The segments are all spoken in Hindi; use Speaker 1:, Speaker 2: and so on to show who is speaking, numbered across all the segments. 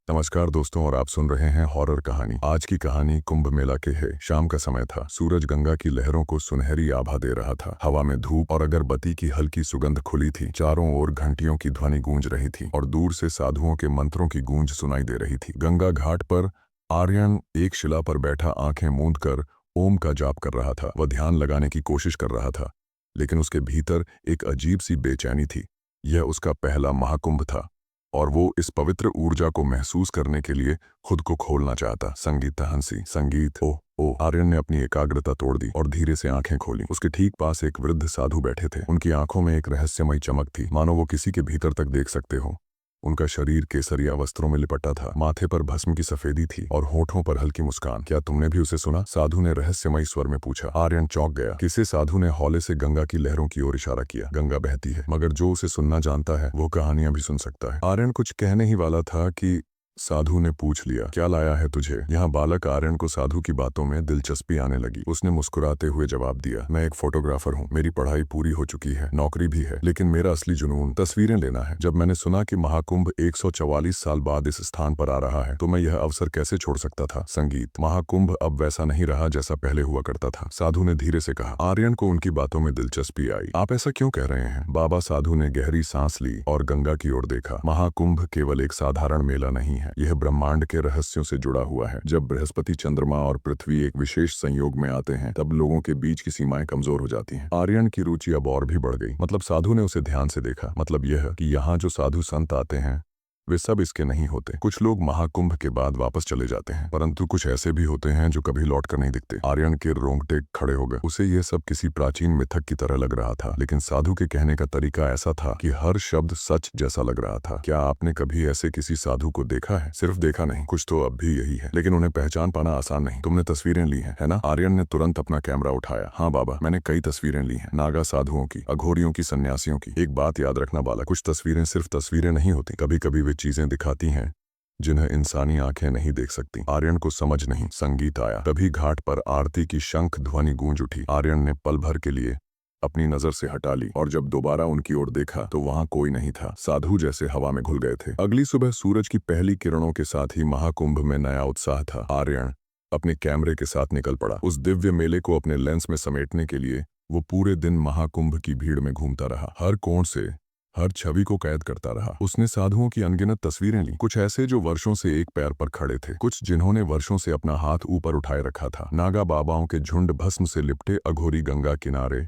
Speaker 1: नमस्कार दोस्तों, और आप सुन रहे हैं हॉरर कहानी। आज की कहानी कुंभ मेला के है। शाम का समय था। सूरज गंगा की लहरों को सुनहरी आभा दे रहा था। हवा में धूप और अगरबत्ती की हल्की सुगंध खुली थी। चारों ओर घंटियों की ध्वनि गूंज रही थी और दूर से साधुओं के मंत्रों की गूंज सुनाई दे रही थी। गंगा घाट पर आर्यन एक शिला पर बैठा आंखें मूंद कर ओम का जाप कर रहा था। वह ध्यान लगाने की कोशिश कर रहा था, लेकिन उसके भीतर एक अजीब सी बेचैनी थी। यह उसका पहला महाकुंभ था और वो इस पवित्र ऊर्जा को महसूस करने के लिए खुद को खोलना चाहता। संगीत हंसी संगीत ओ ओ आर्यन ने अपनी एकाग्रता तोड़ दी और धीरे से आंखें खोली। उसके ठीक पास एक वृद्ध साधु बैठे थे। उनकी आंखों में एक रहस्यमयी चमक थी, मानो वो किसी के भीतर तक देख सकते हो। उनका शरीर केसरिया वस्त्रों में लिपटा था, माथे पर भस्म की सफेदी थी और होठों पर हल्की मुस्कान। क्या तुमने भी उसे सुना? साधु ने रहस्यमयी स्वर में पूछा। आर्यन चौंक गया। किसी साधु ने हौले से गंगा की लहरों की ओर इशारा किया। गंगा बहती है, मगर जो उसे सुनना जानता है वो कहानियां भी सुन सकता है। आर्यन कुछ कहने ही वाला था कि साधु ने पूछ लिया, क्या लाया है तुझे? यहाँ बालक आर्यन को साधु की बातों में दिलचस्पी आने लगी। उसने मुस्कुराते हुए जवाब दिया, मैं एक फोटोग्राफर हूँ। मेरी पढ़ाई पूरी हो चुकी है, नौकरी भी है, लेकिन मेरा असली जुनून तस्वीरें लेना है। जब मैंने सुना कि महाकुंभ 144 साल बाद इस स्थान पर आ रहा है, तो मैं यह अवसर कैसे छोड़ सकता था। संगीत महाकुंभ अब वैसा नहीं रहा जैसा पहले हुआ करता था, साधु ने धीरे से कहा। आर्यन को उनकी बातों में दिलचस्पी आई। आप ऐसा क्यों कह रहे हैं? बाबा साधु ने गहरी सांस ली और गंगा की ओर देखा। महाकुंभ केवल एक साधारण मेला नहीं है, यह ब्रह्मांड के रहस्यों से जुड़ा हुआ है। जब बृहस्पति, चंद्रमा और पृथ्वी एक विशेष संयोग में आते हैं, तब लोगों के बीच की सीमाएं कमजोर हो जाती हैं। आर्यन की रुचि अब और भी बढ़ गई। मतलब साधु ने उसे ध्यान से देखा। मतलब यह कि यहाँ जो साधु संत आते हैं वे सब इसके नहीं होते। कुछ लोग महाकुंभ के बाद वापस चले जाते हैं, परंतु कुछ ऐसे भी होते हैं जो कभी लौट कर नहीं दिखते। आर्यन के रोंगटे खड़े हो गए। उसे यह सब किसी प्राचीन मिथक की तरह लग रहा था, लेकिन साधु के कहने का तरीका ऐसा था कि हर शब्द सच जैसा लग रहा था। क्या आपने कभी ऐसे किसी साधु को देखा है? सिर्फ देखा नहीं, कुछ तो अब भी यही है, लेकिन उन्हें पहचान पाना आसान नहीं। तुमने तस्वीरें ली है ना? आर्यन ने तुरंत अपना कैमरा उठाया। हाँ बाबा, मैंने कई तस्वीरें ली हैं। नागा साधुओं की, अघोरियों की, सन्यासियों की। एक बात याद रखना बालक, कुछ तस्वीरें सिर्फ तस्वीरें नहीं होती। कभी कभी वे चीजें दिखाती हैं जिन्हें इंसानी आंखें नहीं देख सकती। आर्यन को समझ नहीं। संगीत आया। तभी घाट पर आरती की शंख ध्वनि गूंज उठी। आर्यन ने पल भर के लिए अपनी नजर से हटा ली और जब दोबारा उनकी ओर देखा तो वहां कोई नहीं था। साधु जैसे हवा में घुल गए थे। अगली सुबह सूरज की पहली किरणों के साथ ही महाकुंभ में नया उत्साह था। आर्यन अपने कैमरे के साथ निकल पड़ा। उस दिव्य मेले को अपने लेंस में समेटने के लिए वो पूरे दिन महाकुंभ की भीड़ में घूमता रहा। हर कोण से हर छवि को कैद करता रहा। उसने साधुओं की अनगिनत तस्वीरें ली। कुछ ऐसे जो वर्षों से एक पैर पर खड़े थे, कुछ जिन्होंने वर्षों से अपना हाथ ऊपर उठाए रखा था, नागा बाबाओं के झुंड, भस्म से लिपटे अघोरी गंगा किनारे,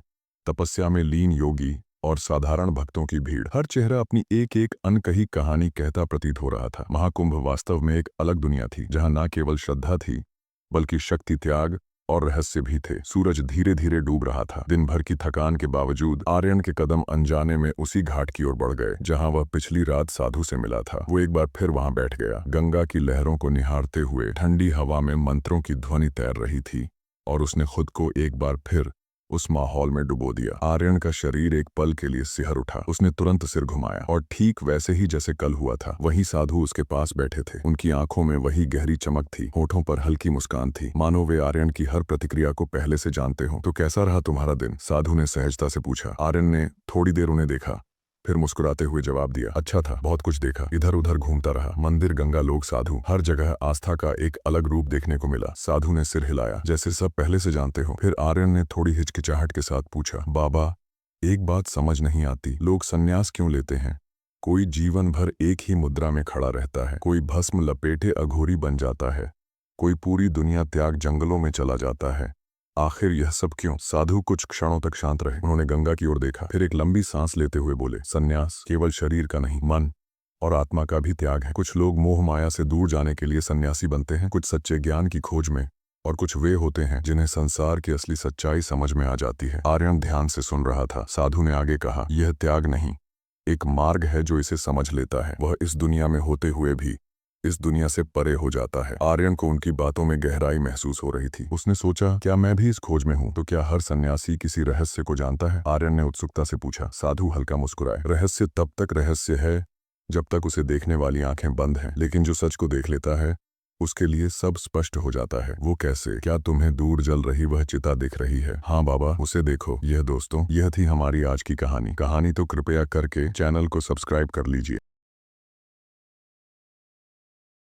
Speaker 1: तपस्या में लीन योगी और साधारण भक्तों की भीड़। हर चेहरा अपनी एक एक अनकही कहानी कहता प्रतीत हो रहा था। महाकुंभ वास्तव में एक अलग दुनिया थी, जहां न केवल श्रद्धा थी बल्कि शक्ति, त्याग और रहस्य भी थे। सूरज धीरे धीरे डूब रहा था। दिन भर की थकान के बावजूद आर्यन के कदम अनजाने में उसी घाट की ओर बढ़ गए जहां वह पिछली रात साधु से मिला था। वो एक बार फिर वहां बैठ गया। गंगा की लहरों को निहारते हुए ठंडी हवा में मंत्रों की ध्वनि तैर रही थी और उसने खुद को एक बार फिर उस माहौल में डुबो दिया। आर्यन का शरीर एक पल के लिए सिहर उठा। उसने तुरंत सिर घुमाया और ठीक वैसे ही जैसे कल हुआ था, वही साधु उसके पास बैठे थे। उनकी आंखों में वही गहरी चमक थी, होठों पर हल्की मुस्कान थी, मानो वे आर्यन की हर प्रतिक्रिया को पहले से जानते हो। तो कैसा रहा तुम्हारा दिन? साधु ने सहजता से पूछा। आर्यन ने थोड़ी देर उन्हें देखा, फिर मुस्कुराते हुए जवाब दिया, अच्छा था, बहुत कुछ देखा, इधर उधर घूमता रहा। मंदिर, गंगा, लोग, साधु, हर जगह आस्था का एक अलग रूप देखने को मिला। साधु ने सिर हिलाया, जैसे सब पहले से जानते हो। फिर आर्यन ने थोड़ी हिचकिचाहट के साथ पूछा, बाबा एक बात समझ नहीं आती, लोग संन्यास क्यों लेते हैं? कोई जीवन भर एक ही मुद्रा में खड़ा रहता है, कोई भस्म लपेटे अघोरी बन जाता है, कोई पूरी दुनिया त्याग जंगलों में चला जाता है। आखिर यह सब क्यों? साधु कुछ क्षणों तक शांत रहे। उन्होंने गंगा की ओर देखा, फिर एक लंबी सांस लेते हुए बोले, सन्यास केवल शरीर का नहीं, मन और आत्मा का भी त्याग है। कुछ लोग मोह माया से दूर जाने के लिए सन्यासी बनते हैं, कुछ सच्चे ज्ञान की खोज में, और कुछ वे होते हैं जिन्हें संसार की असली सच्चाई समझ में आ जाती है। आर्यन ध्यान से सुन रहा था। साधु ने आगे कहा, यह त्याग नहीं, एक मार्ग है जो इसे समझ लेता है, वह इस दुनिया में होते हुए भी इस दुनिया से परे हो जाता है। आर्यन को उनकी बातों में गहराई महसूस हो रही थी। उसने सोचा, क्या मैं भी इस खोज में हूँ? तो क्या हर सन्यासी किसी रहस्य को जानता है? आर्यन ने उत्सुकता से पूछा। साधु हल्का मुस्कुराए, रहस्य तब तक रहस्य है जब तक उसे देखने वाली आंखें बंद हैं, लेकिन जो सच को देख लेता है उसके लिए सब स्पष्ट हो जाता है। वो कैसे? क्या तुम्हें दूर जल रही वह चिता दिख रही है? हाँ बाबा, उसे देखो। यह दोस्तों, यह थी हमारी आज की कहानी। कहानी तो कृपया करके चैनल को सब्सक्राइब कर लीजिए।